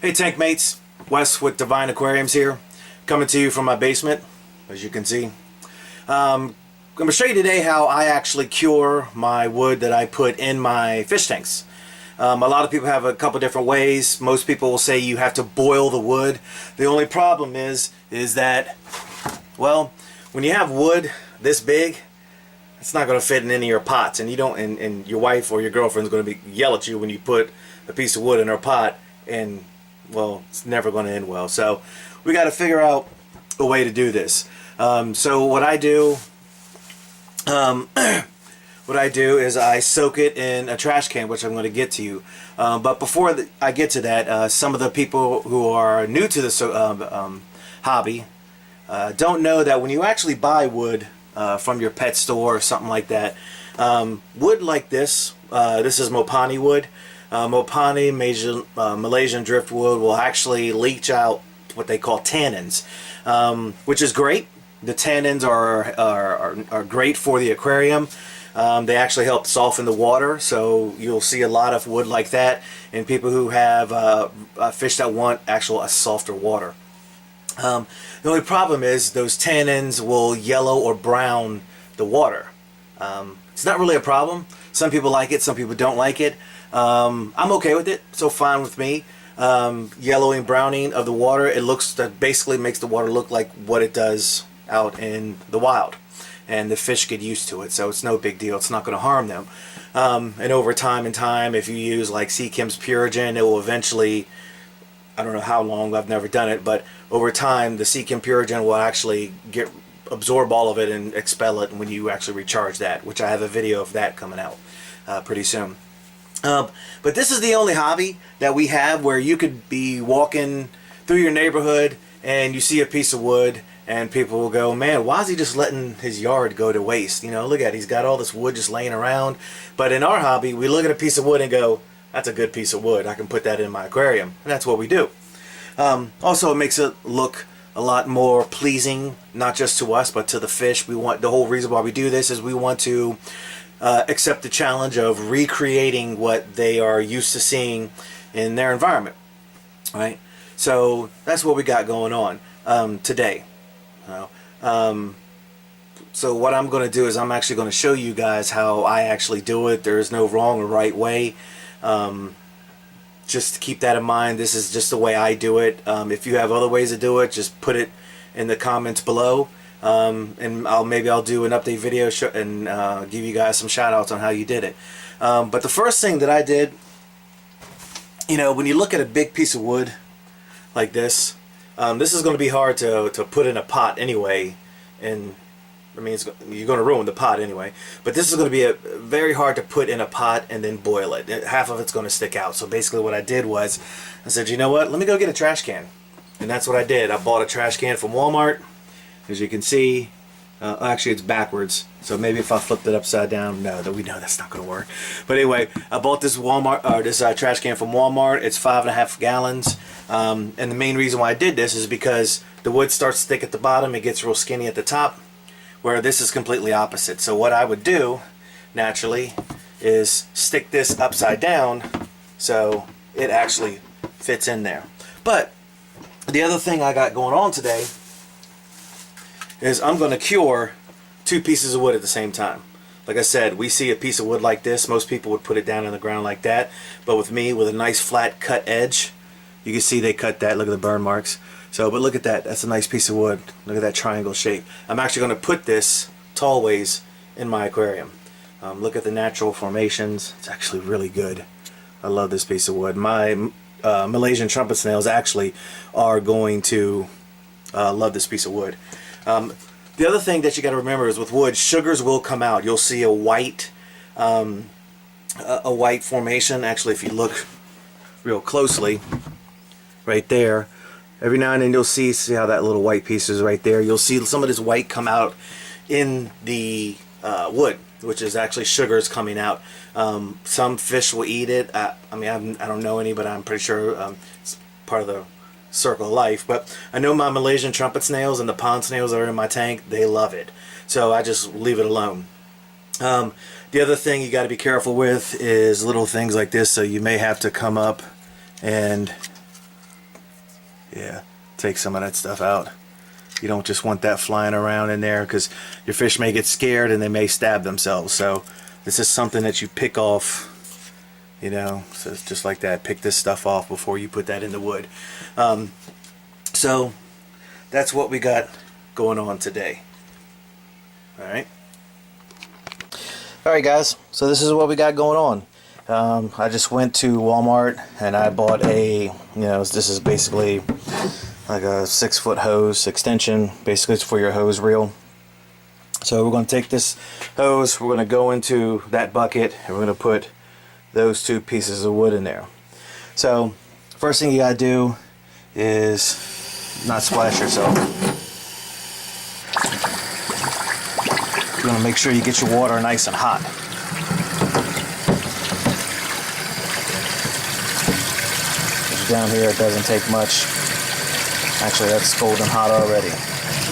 Hey tank mates, Wes with Divine Aquariums here, coming to you from my basement, as you can see. I'm going to show you today how I actually cure my wood that I put in my fish tanks. A lot of people have a couple different ways. Most people will say you have to boil the wood. The only problem is that, well, when you have wood this big, it's not going to fit in any of your pots, and you don't, and your wife or your girlfriend's going to yell at you when you put a piece of wood in her pot, and well, it's never going to end well. So we got to figure out a way to do this. So what I do is I soak it in a trash can, which I'm going to get to you. But before I get to that, some of the people who are new to this hobby don't know that when you actually buy wood from your pet store or something like that, wood like this is Mopani wood. Mopani Malaysian driftwood will actually leach out what they call tannins, which is great. The tannins are great for the aquarium. They actually help soften the water, so you'll see a lot of wood like that in people who have fish that want a softer water. The only problem is those tannins will yellow or brown the water. It's not really a problem. Some people like it, some people don't like it. I'm okay with it, so fine with me. Yellowing, browning of the water, that basically makes the water look like what it does out in the wild, and the fish get used to it, so it's no big deal. It's not going to harm them. And over time, if you use like Sea Chem's Purigen, it will eventually, I don't know how long, I've never done it, but over time the Sea Chem Purigen will actually absorb all of it and expel it when you actually recharge that, which I have a video of that coming out pretty soon. But this is the only hobby that we have where you could be walking through your neighborhood and you see a piece of wood and people will go, man, why is he just letting his yard go to waste? You know, look at it, he's got all this wood just laying around. But in our hobby, we look at a piece of wood and go, that's a good piece of wood, I can put that in my aquarium. And that's what we do. Also, it makes it look a lot more pleasing, not just to us, but to the fish. The whole reason why we do this is we want to accept the challenge of recreating what they are used to seeing in their environment, right? So that's what we got going on today. So what I'm going to do is I'm actually going to show you guys how I actually do it. There is no wrong or right way. Just keep that in mind. This is just the way I do it. If you have other ways to do it, just put it in the comments below. And maybe I'll do an update video and give you guys some shout outs on how you did it. But the first thing that I did, you know, when you look at a big piece of wood like this, this is going to be hard to put in a pot anyway, and I mean you're going to ruin the pot anyway, but this is going to be very hard to put in a pot and then boil it. Half of it's going to stick out. So basically what I did was I said, you know what, let me go get a trash can. And that's what I did. I bought a trash can from Walmart. As you can see, actually it's backwards, so maybe if I flipped it upside down, we know that's not going to work. But anyway, I bought this trash can from Walmart. It's 5.5 gallons, and the main reason why I did this is because the wood starts thick at the bottom, it gets real skinny at the top, where this is completely opposite. So what I would do, naturally, is stick this upside down so it actually fits in there. But the other thing I got going on today is I'm going to cure two pieces of wood at the same time. Like I said, we see a piece of wood like this, most people would put it down on the ground like that, but with me, with a nice flat cut edge, you can see they cut that. Look at the burn marks. So, but look at that, that's a nice piece of wood. Look at that triangle shape. I'm actually going to put this tall ways in my aquarium. Look at the natural formations. It's actually really good. I love this piece of wood. My Malaysian trumpet snails actually are going to love this piece of wood. The other thing that you got to remember is with wood, sugars will come out. You'll see a white formation. Actually, if you look real closely, right there, every now and then you'll see how that little white piece is right there. You'll see some of this white come out in the wood, which is actually sugars coming out. Some fish will eat it. I don't know any, but I'm pretty sure it's part of the circle of life. But I know my Malaysian trumpet snails and the pond snails that are in my tank, they love it, so I just leave it alone. The other thing you got to be careful with is little things like this, so you may have to come up and Yeah, take some of that stuff out. You don't just want that flying around in there, because your fish may get scared and they may stab themselves. So this is something that you pick off, you know, so it's just like that. Pick this stuff off before you put that in the wood. So that's what we got going on today. Alright guys, so this is what we got going on. I just went to Walmart and I bought a, you know, this is basically like a 6-foot hose extension. Basically it's for your hose reel. So we're going to take this hose, we're going to go into that bucket, and we're going to put those 2 pieces of wood in there. So first thing you got to do is not splash yourself. You're going to make sure you get your water nice and hot. Down here it doesn't take much. Actually, that's golden hot already.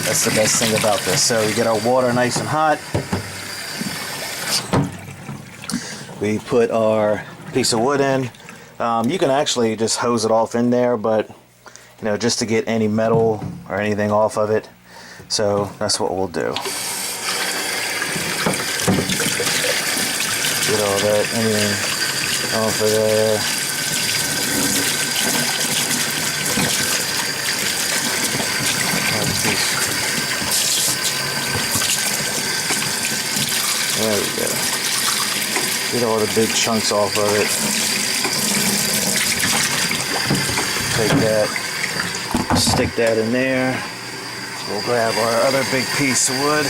That's the best thing about this. So you get our water nice and hot. We put our piece of wood in. You can actually just hose it off in there, but you know, just to get any metal or anything off of it. So that's what we'll do. Get all that, anything off of there. There we go. Get all the big chunks off of it. Take that, stick that in there. We'll grab our other big piece of wood.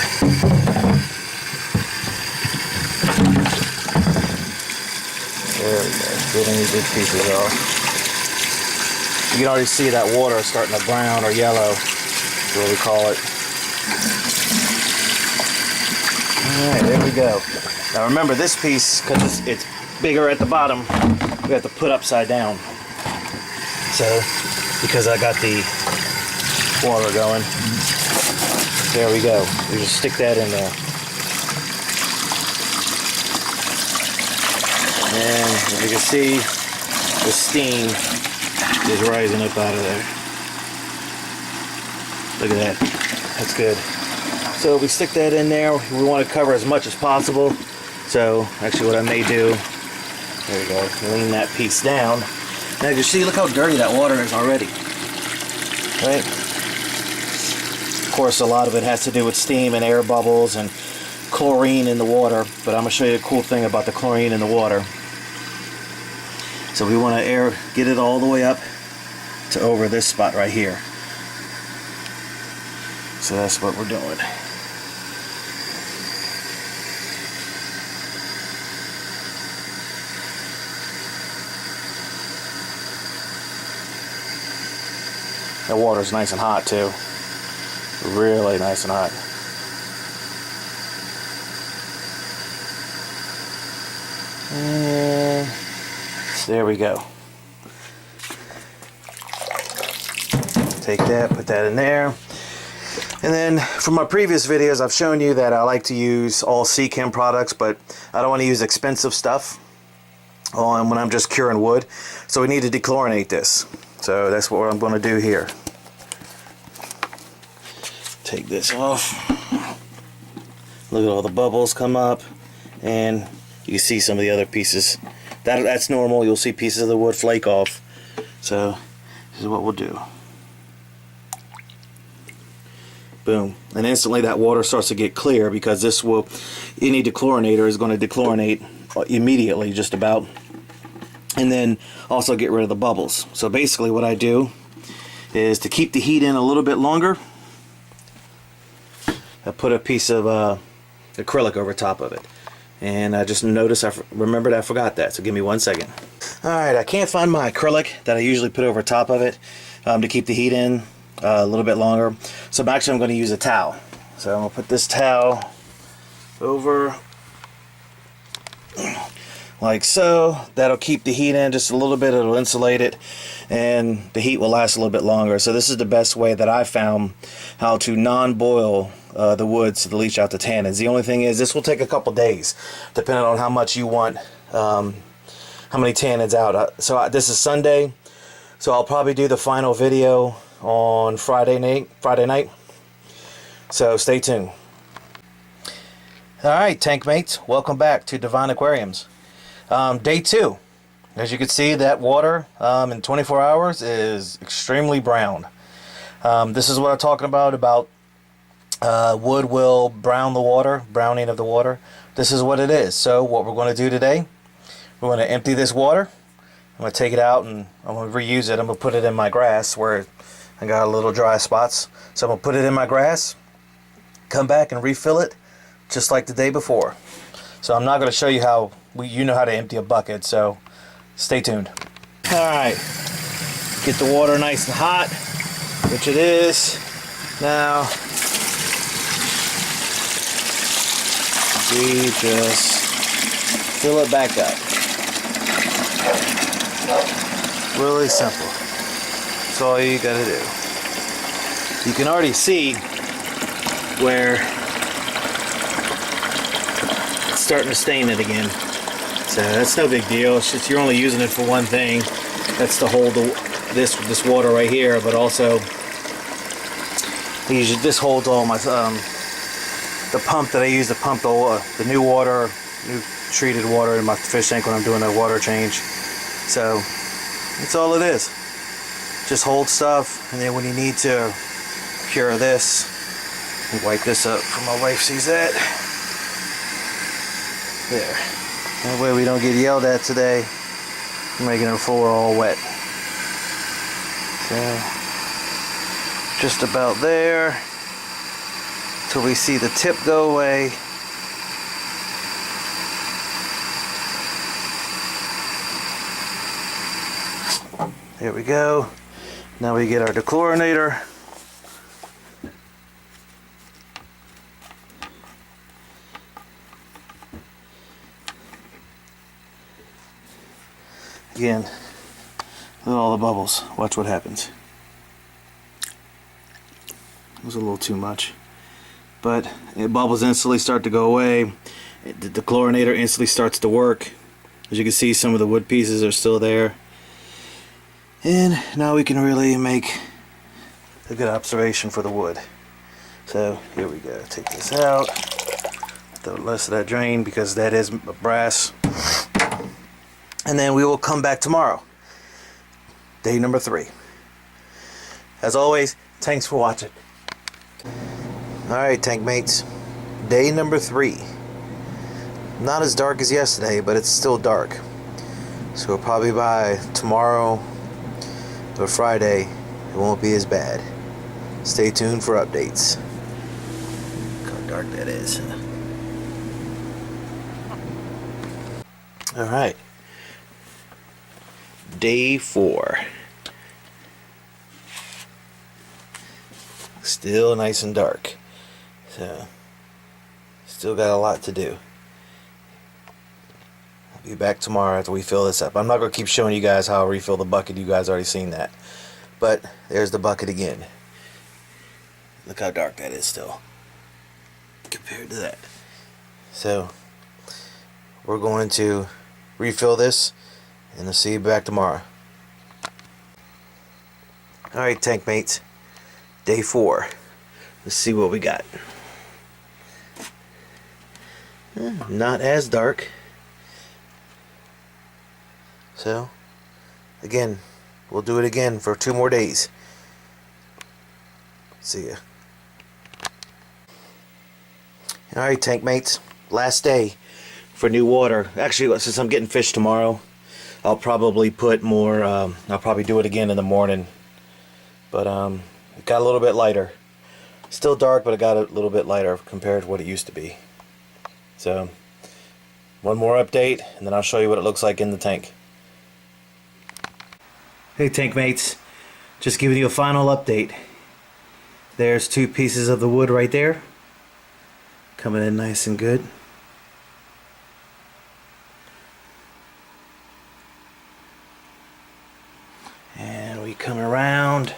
There we go. Get any big pieces off. You can already see that water starting to brown or yellow. That's what we call it. Alright, there we go. Now remember, this piece, because it's bigger at the bottom, we have to put upside down. So, because I got the water going, there we go. We just stick that in there. And as you can see, the steam is rising up out of there. Look at that. That's good. So we stick that in there. We want to cover as much as possible. So actually what I may do, there we go, lean that piece down. Now you see, look how dirty that water is already. Right? Of course, a lot of it has to do with steam and air bubbles and chlorine in the water, but I'm going to show you a cool thing about the chlorine in the water. So we want to get it all the way up to over this spot right here. So that's what we're doing. That water's nice and hot too. Really nice and hot. And there we go. Take that, put that in there. And then from my previous videos, I've shown you that I like to use all Seachem products, but I don't want to use expensive stuff on when I'm just curing wood. So we need to dechlorinate this. So that's what I'm going to do here. Take this off. Look at all the bubbles come up, and you can see some of the other pieces. That's normal. You'll see pieces of the wood flake off. So this is what we'll do. Boom. And instantly that water starts to get clear, because this will, any dechlorinator is going to dechlorinate immediately, just about. And then also get rid of the bubbles. So basically what I do is, to keep the heat in a little bit longer, I put a piece of acrylic over top of it. And I just noticed, remembered I forgot that. So give me 1 second. Alright, I can't find my acrylic that I usually put over top of it to keep the heat in a little bit longer. So I'm going to use a towel. So I'm going to put this towel over like so. That'll keep the heat in just a little bit. It'll insulate it, and the heat will last a little bit longer. So this is the best way that I found how to non-boil the wood to leach out the tannins. The only thing is, this will take a couple days depending on how much you want, how many tannins out. So this is Sunday, so I'll probably do the final video on Friday night. So stay tuned. Alright, tank mates, welcome back to Divine Aquariums. Day 2. As you can see, that water in 24 hours is extremely brown. This is what I'm talking about wood will brown the water, browning of the water. This is what it is. So what we're going to do today, we're going to empty this water. I'm going to take it out and I'm going to reuse it. I'm going to put it in my grass where I got a little dry spots. So I'm going to put it in my grass, come back and refill it just like the day before. So I'm not going to show you how you know how to empty a bucket, so stay tuned. Alright, get the water nice and hot, which it is. Now, we just fill it back up. Really simple. That's all you gotta do. You can already see where it's starting to stain it again. So that's no big deal. It's just you're only using it for one thing. That's to hold this water right here, but also this holds all my the pump that I use to pump the new treated water in my fish tank when I'm doing a water change. So that's all it is. Just hold stuff, and then when you need to cure this, wipe this up so my wife sees that. There. That way we don't get yelled at today for making her floor all wet. So just about there till we see the tip go away. There we go. Now we get our dechlorinator. Again, look at all the bubbles. Watch what happens. It was a little too much. But the bubbles instantly start to go away. The chlorinator instantly starts to work. As you can see, some of the wood pieces are still there. And now we can really make a good observation for the wood. So here we go. Take this out. Throw the rest of that drain because that is brass. And then we will come back tomorrow. Day number 3. As always, thanks for watching. Alright, tank mates. Day number 3. Not as dark as yesterday, but it's still dark. So probably by tomorrow or Friday, it won't be as bad. Stay tuned for updates. Look how dark that is. Alright. Day 4. Still nice and dark. So, still got a lot to do. I'll be back tomorrow after we fill this up. I'm not going to keep showing you guys how I refill the bucket. You guys already seen that. But, there's the bucket again. Look how dark that is still. Compared to that. So, we're going to refill this. And I'll see you back tomorrow. Alright, tank mates. Day 4. Let's see what we got. Not as dark. So, again, we'll do it again for 2 more days. See ya. Alright, tank mates. Last day for new water. Actually, since I'm getting fish tomorrow, I'll probably put more, I'll probably do it again in the morning. But it got a little bit lighter. Still dark, but it got a little bit lighter compared to what it used to be. So, one more update, and then I'll show you what it looks like in the tank. Hey tank mates, just giving you a final update. There's 2 pieces of the wood right there. Coming in nice and good. And we come around,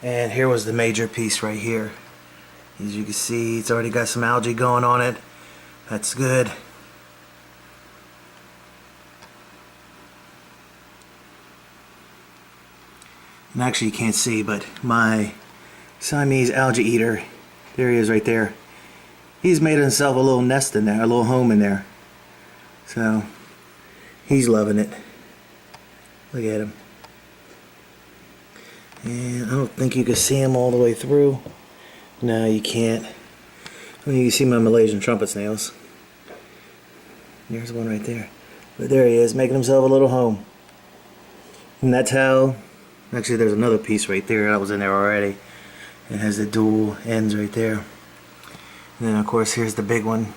and here was the major piece right here. As you can see, it's already got some algae going on it. That's good. And actually you can't see, but my Siamese algae eater, there he is right there. He's made himself a little nest in there, a little home in there. So he's loving it. Look at him. And I don't think you can see him all the way through. No, you can't. Well, you can see my Malaysian trumpet snails. There's one right there. But there he is, making himself a little home. And that's how, actually there's another piece right there that was in there already. It has the dual ends right there. And then of course here's the big one,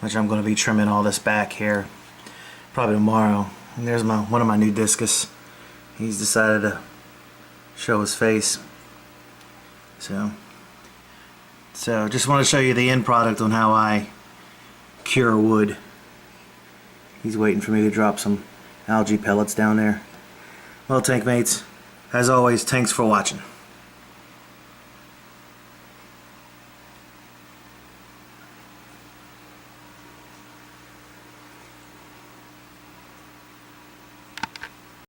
which I'm going to be trimming all this back here probably tomorrow. And there's one of my new discus. He's decided to show his face. So just want to show you the end product on how I cure wood. He's waiting for me to drop some algae pellets down there. Well, tank mates, as always, thanks for watching.